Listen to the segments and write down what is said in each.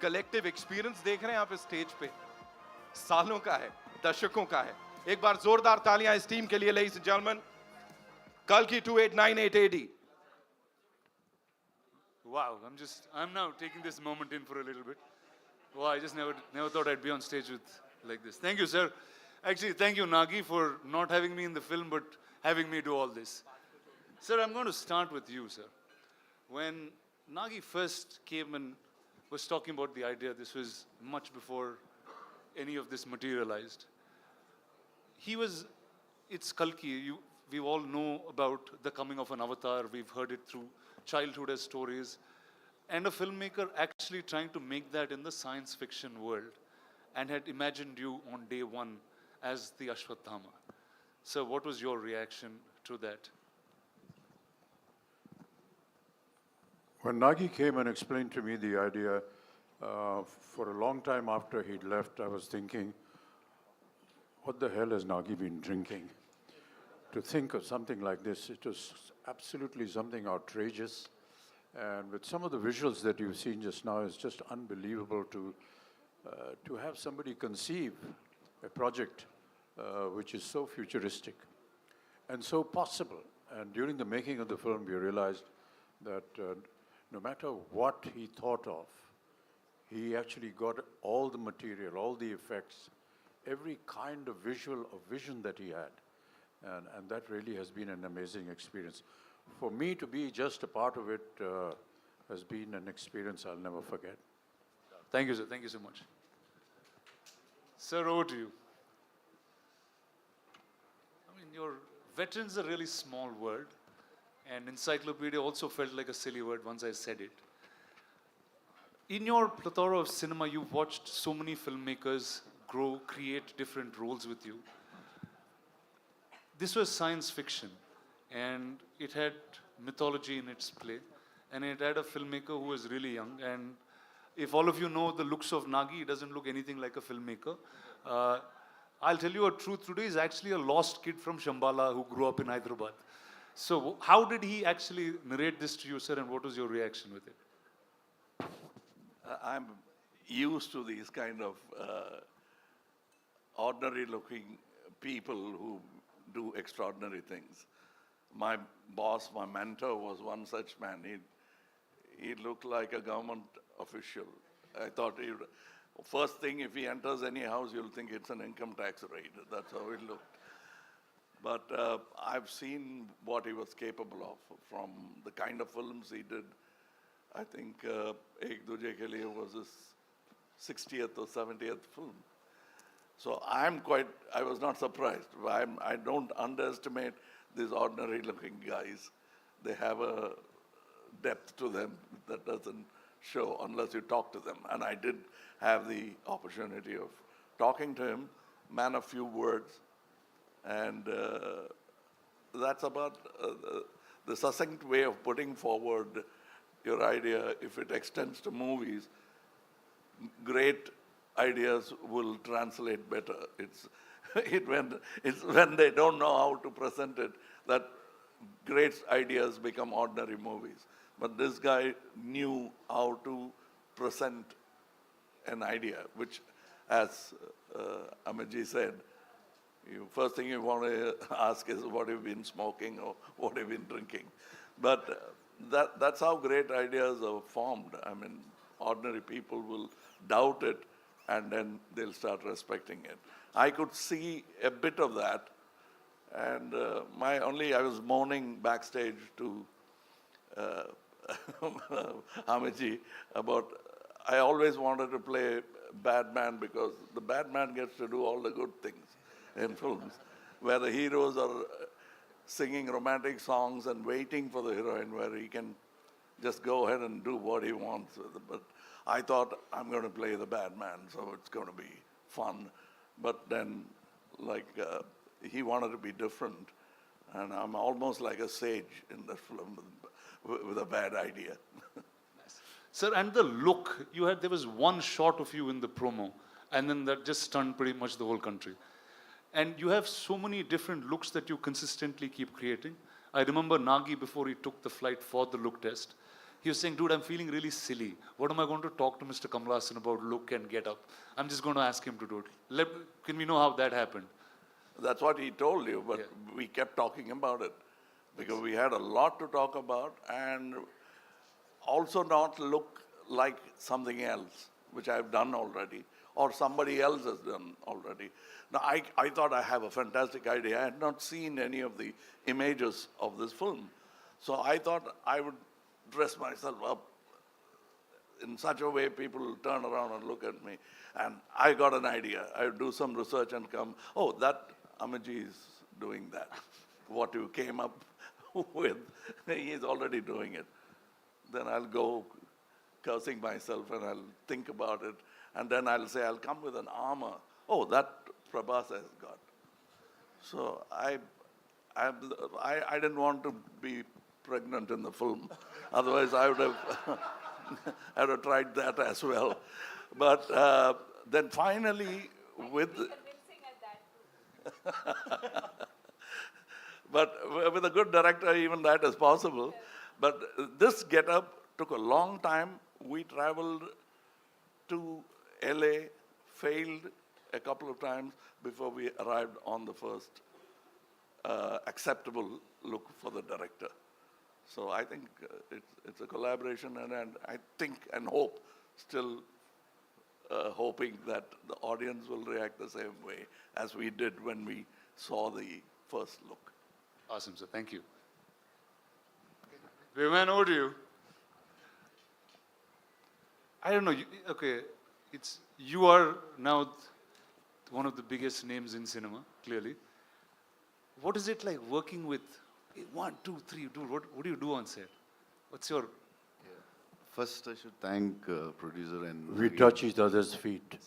Collective experience देख रहे हैं आप इस स्टेज पे, सालों का है, दशकों का है। एक बार जोरदार तालियां इस टीम के लिए, ladies and gentlemen. Kalki 2898 AD. Wow, I'm now taking this moment in for a little bit. Wow, I just never thought I'd be on stage with like this. Thank you, sir. Actually, thank you, Nagi, for not having me in the film, but having me do all this. Sir, I'm going to start with you, sir. When Nagi first came and was talking about the idea, this was much before any of this materialized. It's Kalki. We all know about the coming of an avatar. We've heard it through childhood as stories. And a filmmaker actually trying to make that in the science fiction world and had imagined you on day one as the Ashwatthama. So what was your reaction to that? When Nagi came and explained to me the idea, for a long time after he'd left, I was thinking, what the hell has Nagi been drinking? To think of something like this, it was absolutely something outrageous. And with some of the visuals that you've seen just now, it's just unbelievable to have somebody conceive a project which is so futuristic and so possible. And during the making of the film, we realized that no matter what he thought of, he actually got all the material, all the effects, every kind of vision that he had. And that really has been an amazing experience. For me to be just a part of it has been an experience I'll never forget. Thank you, sir. Thank you so much. Sir, over to you. I mean, your veteran's a really small word, and encyclopedia also felt like a silly word once I said it. In your plethora of cinema, you've watched so many filmmakers grow, create different roles with you. This was science fiction, and it had mythology in its play, and it had a filmmaker who was really young. And if all of you know the looks of Nagi, he doesn't look anything like a filmmaker. I'll tell you a truth today, he's actually a lost kid from Shambhala who grew up in Hyderabad. So how did he actually narrate this to you, sir, and what was your reaction with it? I'm used to these kind of ordinary-looking people who do extraordinary things. My boss, my mentor, was one such man. He looked like a government official. I thought first thing, if he enters any house, you'll think it's an income tax raid. That's how he looked. But I've seen what he was capable of from the kind of films he did. I think Ek Duje Ke Liye was his 60th or 70th film. So I was not surprised. I don't underestimate these ordinary looking guys. They have a depth to them that doesn't show unless you talk to them. And I did have the opportunity of talking to him, man of few words. And that's about the succinct way of putting forward your idea. If it extends to movies, great ideas will translate better. It's when they don't know how to present it that great ideas become ordinary movies. But this guy knew how to present an idea, which, as Amitji said, first thing you want to ask is what have you been smoking or what have you been drinking. But that's how great ideas are formed. I mean, ordinary people will doubt it, and then they'll start respecting it. I could see a bit of that, and I was moaning backstage to Amitji about, I always wanted to play bad man because the bad man gets to do all the good things in films, where the heroes are singing romantic songs and waiting for the heroine, where he can just go ahead and do what he wants with it. But I thought, I'm going to play the bad man, so it's going to be fun. But then, he wanted to be different, and I'm almost like a sage in that film with a bad idea. Sir, and the look, there was one shot of you in the promo, and then that just stunned pretty much the whole country. And you have so many different looks that you consistently keep creating. I remember Nagi, before he took the flight for the look test, he was saying, dude, I'm feeling really silly. What am I going to talk to Mr. Kamal Haasan about look and get up? I'm just going to ask him to do it. Can we know how that happened? That's what he told you, but we kept talking about it because we had a lot to talk about and also not look like something else, which I've done already, or somebody else has done already. Now, I thought I have a fantastic idea. I had not seen any of the images of this film. So I thought I would dress myself up in such a way people will turn around and look at me. And I got an idea. I would do some research and come, oh, that Amaji is doing that. What you came up with, he is already doing it. Then I'll go cursing myself and I'll think about it. And then I'll say, I'll come with an armor. Oh, that Prabhas has got. So I didn't want to be pregnant in the film. Otherwise, I would have, I would have tried that as well. But then finally, with... But with a good director, even that is possible. But this get-up took a long time. We traveled to LA, failed a couple of times before we arrived on the first acceptable look for the director. So I think it's a collaboration, and I think and hope, still hoping that the audience will react the same way as we did when we saw the first look. Awesome, sir. Thank you. Viman, over to you. I don't know. Okay, you are now one of the biggest names in cinema, clearly. What is it like working with 1, 2, 3, dude? What do you do on set? What's your... First, I should thank producer and... We touch each other's feet.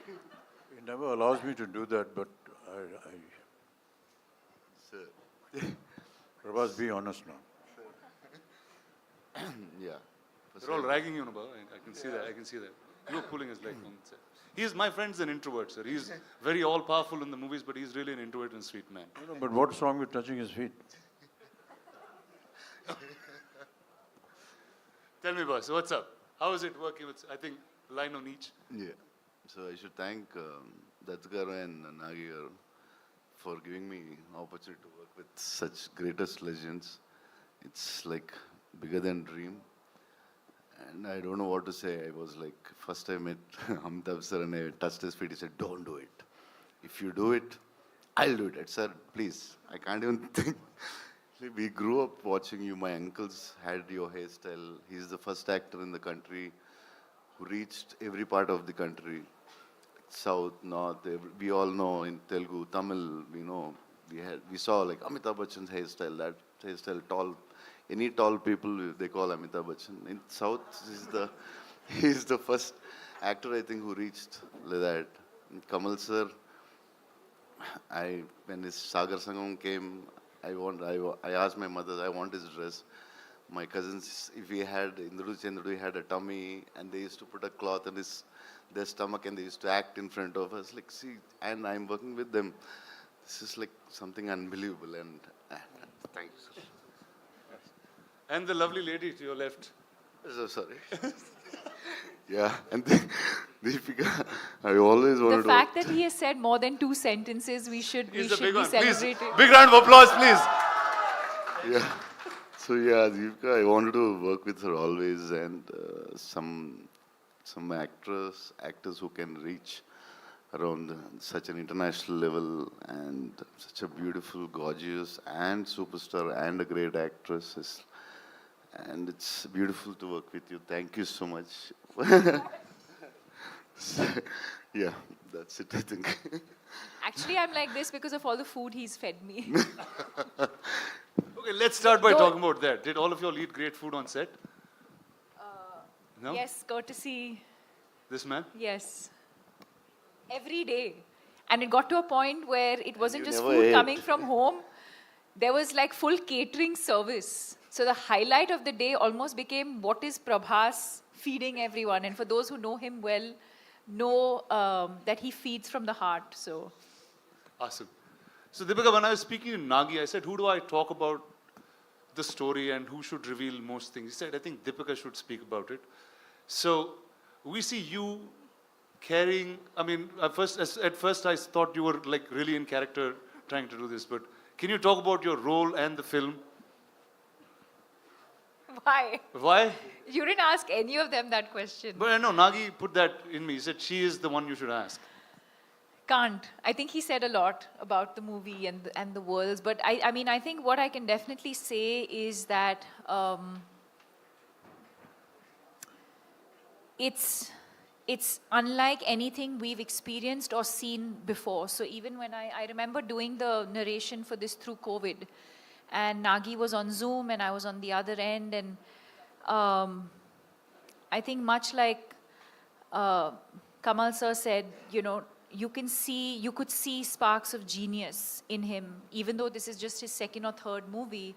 He never allows me to do that, but Sir. Prabhas, be honest now. Yeah. They're all ragging you, Madhav. I can see that. I can see that. You're pulling his leg on set. My friend's an introvert, sir. He's very all-powerful in the movies, but he's really an introvert and sweet man. No, but what's wrong with touching his feet? Tell me, boss, what's up? How is it working with, I think, line on each? Yeah. So I should thank Dutt and Nagi for giving me opportunity to work with such greatest legends. It's like bigger than dream. And I don't know what to say. I was like, first I met Amitabh sir and I touched his feet. He said, don't do it. If you do it, I'll do it. I said, sir, please. I can't even think. We grew up watching you. My uncles had your hairstyle. He's the first actor in the country who reached every part of the country. South, North, we all know in Telugu, Tamil, we know. We saw like Amitabh Bachchan's hairstyle, that hairstyle, tall. Any tall people, they call Amitabh Bachchan. In South, he's the first actor, I think, who reached like that. And Kamal sir, when his Sagar Sangam came, I asked my mother, I want his dress. My cousins, if we had, Indru Chandru had a tummy, and they used to put a cloth on their stomach, and they used to act in front of us. Like, see, and I'm working with them. This is like something unbelievable, and thank you, sir. And the lovely lady to your left. So sorry. Yeah, and Deepika, I always wanted to... The fact that he has said more than 2 sentences, we should be celebrating. Please, big round of applause, please. Yeah. So yeah, Deepika, I wanted to work with her always, and some actors who can reach around such an international level, and such a beautiful, gorgeous, and superstar, and a great actress. And it's beautiful to work with you. Thank you so much. Yeah, that's it, I think. Actually, I'm like this because of all the food he's fed me. Okay, let's start by talking about that. Did all of you all eat great food on set? No? Yes, courtesy. This man? Yes. Every day. And it got to a point where it wasn't You just never food ate. coming from home. There was like full catering service. So the highlight of the day almost became what is Prabhas feeding everyone. And for those who know him well, know that he feeds from the heart. So. Awesome. So Deepika, when I was speaking to Nagi, I said, who do I talk about the story and who should reveal most things. He said, I think Deepika should speak about it. So we see you carrying, I mean, at first I thought you were like really in character trying to do this, but can you talk about your role and the film? Why? Why? You didn't ask any of them that question. But I know Nagi put that in me. He said she is the one you should ask. Can't. I think he said a lot about the movie and the worlds. But I mean, I think what I can definitely say is that it's unlike anything we've experienced or seen before. So even when I remember doing the narration for this through COVID, and Nagi was on Zoom and I was on the other end, and I think much like Kamal sir said, you know, you could see sparks of genius in him, even though this is just his second or third movie.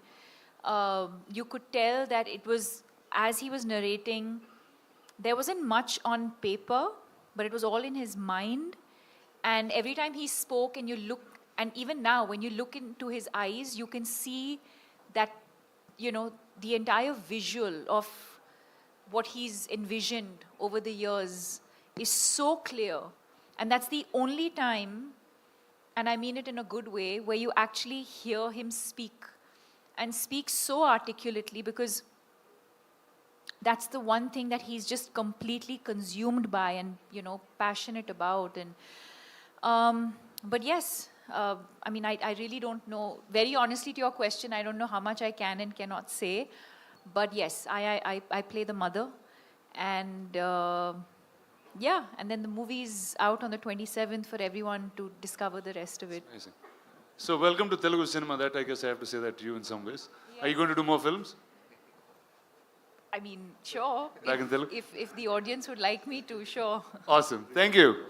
You could tell that it was, as he was narrating, there wasn't much on paper, but it was all in his mind. And every time he spoke and you look, and even now when you look into his eyes, you can see that, you know, the entire visual of what he's envisioned over the years is so clear. And that's the only time, and I mean it in a good way, where you actually hear him speak, and speak so articulately, because that's the one thing that he's just completely consumed by and, you know, passionate about. And but yes, I mean, I really don't know. Very honestly to your question, I don't know how much I can and cannot say. But yes, I play the mother. And yeah, and then the movie's out on the 27th for everyone to discover the rest of it. Amazing. So welcome to Telugu cinema. That I guess I have to say that to you in some ways. Yeah. Are you going to do more films? I mean, sure. Back in Telugu? If the audience would like me to, sure. Awesome. Thank you.